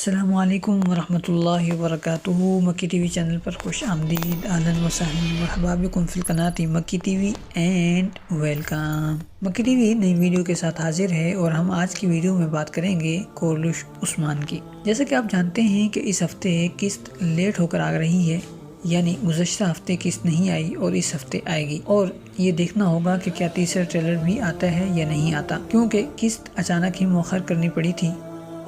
السلام علیکم ورحمۃ اللہ وبرکاتہ۔ مکی ٹی وی چینل پر خوش آمدید، اہلاً و سہلاً، مرحبا بکم فی القناۃ مکی ٹی وی اینڈ ویلکم۔ مکی ٹی وی نئی ویڈیو کے ساتھ حاضر ہے اور ہم آج کی ویڈیو میں بات کریں گے کورلش عثمان کی۔ جیسا کہ آپ جانتے ہیں کہ اس ہفتے قسط لیٹ ہو کر آ رہی ہے، یعنی گزشتہ ہفتے قسط نہیں آئی اور اس ہفتے آئے گی، اور یہ دیکھنا ہوگا کہ کیا تیسرا ٹریلر بھی آتا ہے یا نہیں آتا، کیونکہ قسط اچانک ہی مؤخر کرنی پڑی تھی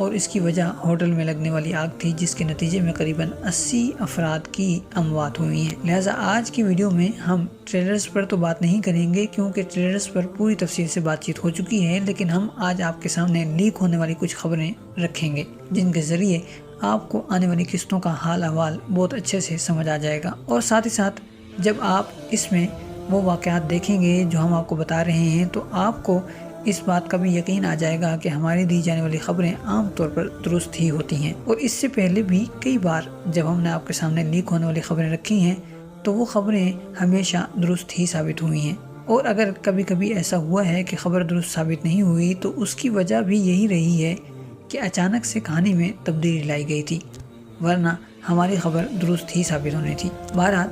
اور اس کی وجہ ہوٹل میں لگنے والی آگ تھی، جس کے نتیجے میں قریباً 80 افراد کی اموات ہوئی ہیں۔ لہٰذا آج کی ویڈیو میں ہم ٹریلرز پر تو بات نہیں کریں گے، کیونکہ ٹریلرز پر پوری تفصیل سے بات چیت ہو چکی ہے، لیکن ہم آج آپ کے سامنے لیک ہونے والی کچھ خبریں رکھیں گے، جن کے ذریعے آپ کو آنے والی قسطوں کا حال احوال بہت اچھے سے سمجھ آ جائے گا، اور ساتھ ہی ساتھ جب آپ اس میں وہ واقعات دیکھیں گے جو ہم آپ کو بتا رہے ہیں، تو آپ کو اس بات کا بھی یقین آ جائے گا کہ ہماری دی جانے والی خبریں عام طور پر درست ہی ہوتی ہیں، اور اس سے پہلے بھی کئی بار جب ہم نے آپ کے سامنے لیک ہونے والی خبریں رکھی ہیں تو وہ خبریں ہمیشہ درست ہی ثابت ہوئی ہیں، اور اگر کبھی کبھی ایسا ہوا ہے کہ خبر درست ثابت نہیں ہوئی تو اس کی وجہ بھی یہی رہی ہے کہ اچانک سے کہانی میں تبدیلی لائی گئی تھی، ورنہ ہماری خبر درست ہی ثابت ہونی تھی۔ بہرحال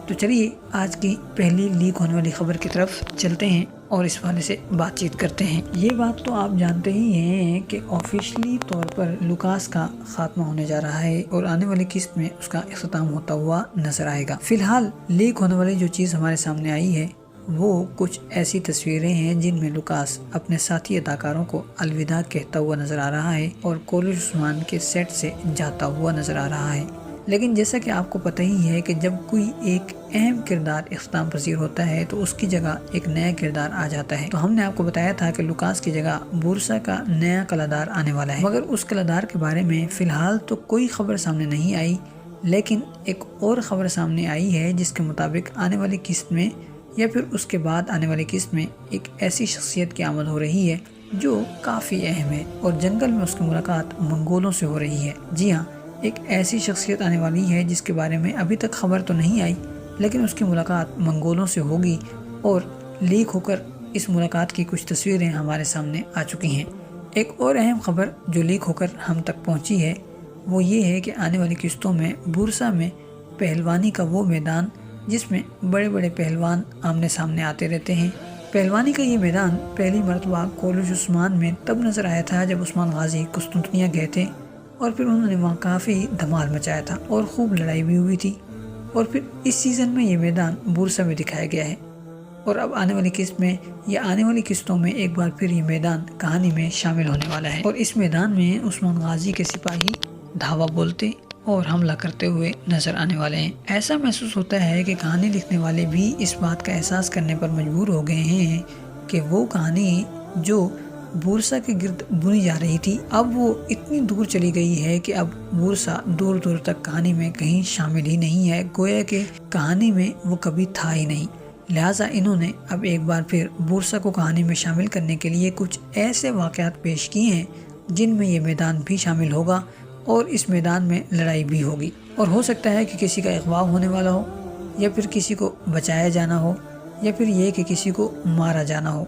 تو چلیے آج کی پہلی لیک ہونے والی خبر کی طرف چلتے ہیں اور اس حوالے سے بات چیت کرتے ہیں۔ یہ بات تو آپ جانتے ہی ہیں کہ آفیشلی طور پر لوکاس کا خاتمہ ہونے جا رہا ہے اور آنے والی قسط میں اس کا اختتام ہوتا ہوا نظر آئے گا۔ فی الحال لیک ہونے والی جو چیز ہمارے سامنے آئی ہے وہ کچھ ایسی تصویریں ہیں جن میں لوکاس اپنے ساتھی اداکاروں کو الوداع کہتا ہوا نظر آ رہا ہے اور کورلش عثمان کے سیٹ سے جاتا ہوا نظر آ رہا ہے۔ لیکن جیسا کہ آپ کو پتہ ہی ہے کہ جب کوئی ایک اہم کردار اختتام پذیر ہوتا ہے تو اس کی جگہ ایک نیا کردار آ جاتا ہے، تو ہم نے آپ کو بتایا تھا کہ لوکاس کی جگہ بورسا کا نیا کلادار آنے والا ہے، مگر اس کلادار کے بارے میں فی الحال تو کوئی خبر سامنے نہیں آئی، لیکن ایک اور خبر سامنے آئی ہے جس کے مطابق آنے والی قسط میں یا پھر اس کے بعد آنے والی قسط میں ایک ایسی شخصیت کی آمد ہو رہی ہے جو کافی اہم ہے، اور جنگل میں اس کی ملاقات منگولوں سے ہو رہی ہے۔ جی ہاں، ایک ایسی شخصیت آنے والی ہے جس کے بارے میں ابھی تک خبر تو نہیں آئی، لیکن اس کی ملاقات منگولوں سے ہوگی، اور لیک ہو کر اس ملاقات کی کچھ تصویریں ہمارے سامنے آ چکی ہیں۔ ایک اور اہم خبر جو لیک ہو کر ہم تک پہنچی ہے وہ یہ ہے کہ آنے والی قسطوں میں بورسا میں پہلوانی کا وہ میدان جس میں بڑے بڑے پہلوان آمنے سامنے آتے رہتے ہیں، پہلوانی کا یہ میدان پہلی مرتبہ کورلش عثمان میں تب نظر آیا تھا جب عثمان غازی قسطنطنیہ گئے تھے، اور پھر انہوں نے وہاں کافی دھمال مچایا تھا اور خوب لڑائی بھی ہوئی تھی، اور پھر اس سیزن میں یہ میدان بورسا میں دکھایا گیا ہے، اور اب آنے والی قسط میں یا آنے والی قسطوں میں ایک بار پھر یہ میدان کہانی میں شامل ہونے والا ہے، اور اس میدان میں عثمان غازی کے سپاہی دھاوا بولتے اور حملہ کرتے ہوئے نظر آنے والے ہیں۔ ایسا محسوس ہوتا ہے کہ کہانی لکھنے والے بھی اس بات کا احساس کرنے پر مجبور ہو گئے ہیں کہ وہ کہانی جو بورسا کے گرد بنی جا رہی تھی اب وہ اتنی دور چلی گئی ہے کہ اب بورسا دور دور تک کہانی میں کہیں شامل ہی نہیں ہے، گویا کہ کہانی میں وہ کبھی تھا ہی نہیں۔ لہٰذا انہوں نے اب ایک بار پھر بورسا کو کہانی میں شامل کرنے کے لیے کچھ ایسے واقعات پیش کیے ہیں جن میں یہ میدان بھی شامل ہوگا اور اس میدان میں لڑائی بھی ہوگی، اور ہو سکتا ہے کہ کسی کا اغوا ہونے والا ہو، یا پھر کسی کو بچایا جانا ہو، یا پھر یہ کہ کسی کو مارا جانا ہو۔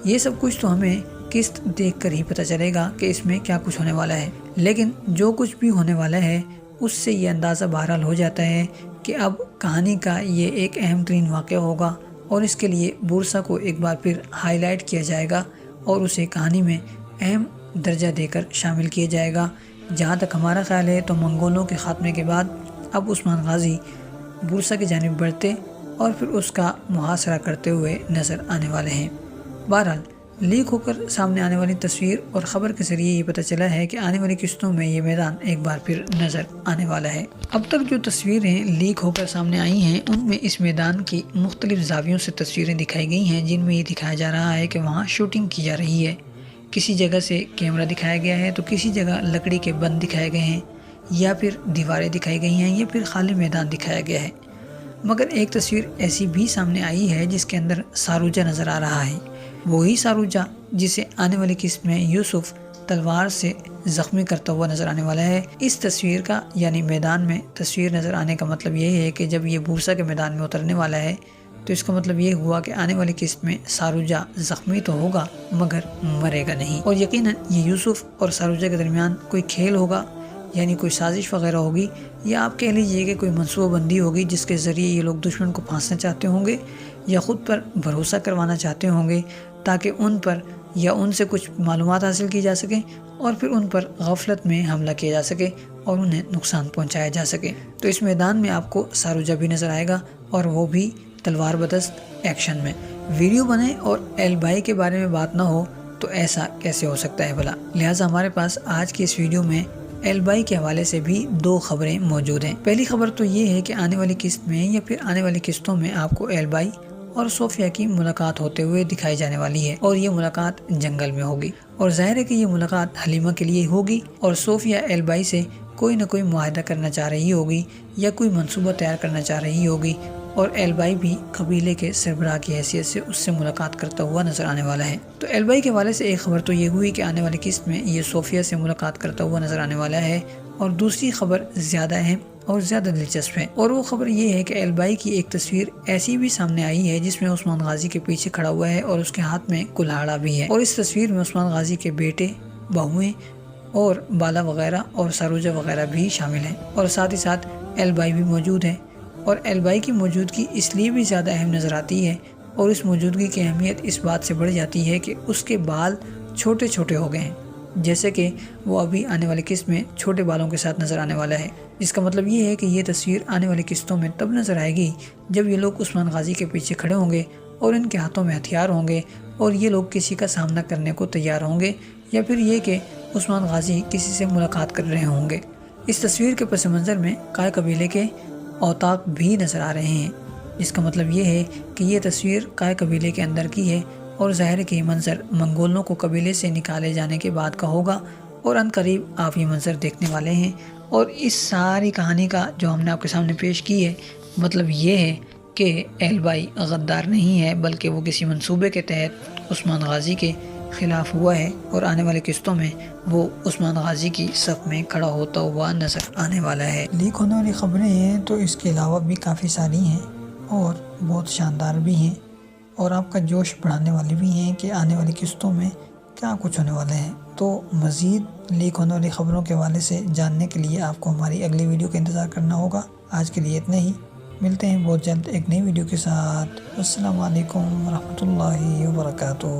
یہ سب کچھ تو ہمیں قسط دیکھ کر ہی پتہ چلے گا کہ اس میں کیا کچھ ہونے والا ہے، لیکن جو کچھ بھی ہونے والا ہے اس سے یہ اندازہ بہرحال ہو جاتا ہے کہ اب کہانی کا یہ ایک اہم ترین واقعہ ہوگا، اور اس کے لیے بورسا کو ایک بار پھر ہائی لائٹ کیا جائے گا اور اسے کہانی میں اہم درجہ دے کر شامل کیا جائے گا۔ جہاں تک ہمارا خیال ہے تو منگولوں کے خاتمے کے بعد اب عثمان غازی بورسا کی جانب بڑھتے اور پھر اس کا محاصرہ کرتے ہوئے نظر آنے والے ہیں۔ بہرحال لیک ہو کر سامنے آنے والی تصویر اور خبر کے ذریعے یہ پتہ چلا ہے کہ آنے والی قسطوں میں یہ میدان ایک بار پھر نظر آنے والا ہے۔ اب تک جو تصویریں لیک ہو کر سامنے آئی ہیں ان میں اس میدان کی مختلف زاویوں سے تصویریں دکھائی گئی ہیں، جن میں یہ دکھایا جا رہا ہے کہ وہاں شوٹنگ کی جا رہی ہے، کسی جگہ سے کیمرہ دکھایا گیا ہے تو کسی جگہ لکڑی کے بند دکھائے گئے ہیں، یا پھر دیواریں دکھائی گئی ہیں، یا پھر خالی میدان دکھایا گیا ہے۔ مگر ایک تصویر ایسی بھی سامنے آئی ہے جس کے اندر ساروجہ نظر آ رہا ہے، وہی ساروجہ جسے آنے والی قسط میں یوسف تلوار سے زخمی کرتا ہوا نظر آنے والا ہے۔ اس تصویر کا یعنی میدان میں تصویر نظر آنے کا مطلب یہ ہے کہ جب یہ بورسا کے میدان میں اترنے والا ہے تو اس کا مطلب یہ ہوا کہ آنے والی قسط میں ساروجہ زخمی تو ہوگا مگر مرے گا نہیں، اور یقیناً یہ یوسف اور ساروجہ کے درمیان کوئی کھیل ہوگا یعنی کوئی سازش وغیرہ ہوگی، یا آپ کہہ لیجئے کہ کوئی منصوبہ بندی ہوگی جس کے ذریعے یہ لوگ دشمن کو پھانسنا چاہتے ہوں گے یا خود پر بھروسہ کروانا چاہتے ہوں گے تاکہ ان پر یا ان سے کچھ معلومات حاصل کی جا سکیں اور پھر ان پر غفلت میں حملہ کیا جا سکے اور انہیں نقصان پہنچایا جا سکے۔ تو اس میدان میں آپ کو ساروجہ بھی نظر آئے گا، اور وہ بھی تلوار بدست ایکشن میں۔ ویڈیو بنے اور ایل بائی کے بارے میں بات نہ ہو تو ایسا کیسے ہو سکتا ہے بھلا؟ لہٰذا ہمارے پاس آج کی اس ویڈیو میں ایل بائی کے حوالے سے بھی 2 خبریں موجود ہیں۔ پہلی خبر تو یہ ہے کہ آنے والی قسط میں یا پھر آنے والی قسطوں میں آپ کو ایل بائی اور صوفیہ کی ملاقات ہوتے ہوئے دکھائی جانے والی ہے، اور یہ ملاقات جنگل میں ہوگی، اور ظاہر ہے کہ یہ ملاقات حلیمہ کے لیے ہوگی، اور صوفیہ ایل بائی سے کوئی نہ کوئی معاہدہ کرنا چاہ رہی ہوگی یا کوئی منصوبہ تیار کرنا چاہ رہی ہوگی، اور ایل بائی بھی قبیلے کے سربراہ کی حیثیت سے اس سے ملاقات کرتا ہوا نظر آنے والا ہے۔ تو ایل بائی کے حوالے سے ایک خبر تو یہ ہوئی کہ آنے والی قسط میں یہ صوفیہ سے ملاقات کرتا ہوا نظر آنے والا ہے، اور دوسری خبر زیادہ اہم اور زیادہ دلچسپ ہے، اور وہ خبر یہ ہے کہ ایل بائی کی ایک تصویر ایسی بھی سامنے آئی ہے جس میں عثمان غازی کے پیچھے کھڑا ہوا ہے اور اس کے ہاتھ میں کلہاڑا بھی ہے، اور اس تصویر میں عثمان غازی کے بیٹے، بہویں اور بالا وغیرہ اور ساروجہ وغیرہ بھی شامل ہیں، اور ساتھ ہی ساتھ ایل بائی بھی موجود ہے۔ اور ایل بائی کی موجودگی اس لیے بھی زیادہ اہم نظر آتی ہے، اور اس موجودگی کی اہمیت اس بات سے بڑھ جاتی ہے کہ اس کے بال چھوٹے چھوٹے ہو گئے ہیں، جیسے کہ وہ ابھی آنے والی قسط میں چھوٹے بالوں کے ساتھ نظر آنے والا ہے، جس کا مطلب یہ ہے کہ یہ تصویر آنے والی قسطوں میں تب نظر آئے گی جب یہ لوگ عثمان غازی کے پیچھے کھڑے ہوں گے اور ان کے ہاتھوں میں ہتھیار ہوں گے، اور یہ لوگ کسی کا سامنا کرنے کو تیار ہوں گے، یا پھر یہ کہ عثمان غازی کسی سے ملاقات کر رہے ہوں گے۔ اس تصویر کے پس منظر میں قائے قبیلے کے اوتاق بھی نظر آ رہے ہیں، جس کا مطلب یہ ہے کہ یہ تصویر قائے قبیلے کے اندر کی ہے، اور ظاہر کہ یہ منظر منگولوں کو قبیلے سے نکالے جانے کے بعد کا ہوگا، اور ان قریب آپ یہ منظر دیکھنے والے ہیں۔ اور اس ساری کہانی کا جو ہم نے آپ کے سامنے پیش کی ہے، مطلب یہ ہے کہ ایل بائی غدار نہیں ہے، بلکہ وہ کسی منصوبے کے تحت عثمان غازی کے خلاف ہوا ہے، اور آنے والے قسطوں میں وہ عثمان غازی کی صف میں کھڑا ہوتا ہوا نظر آنے والا ہے۔ لیک ہونے والی خبریں ہیں تو اس کے علاوہ بھی کافی ساری ہیں اور بہت شاندار بھی ہیں، اور آپ کا جوش بڑھانے والی بھی ہیں کہ آنے والی قسطوں میں کیا کچھ ہونے والا ہے۔ تو مزید لیک ہونے والی خبروں کے حوالے سے جاننے کے لیے آپ کو ہماری اگلی ویڈیو کا انتظار کرنا ہوگا۔ آج کے لیے اتنا ہی، ملتے ہیں بہت جلد ایک نئی ویڈیو کے ساتھ۔ السلام علیکم ورحمۃ اللہ وبرکاتہ۔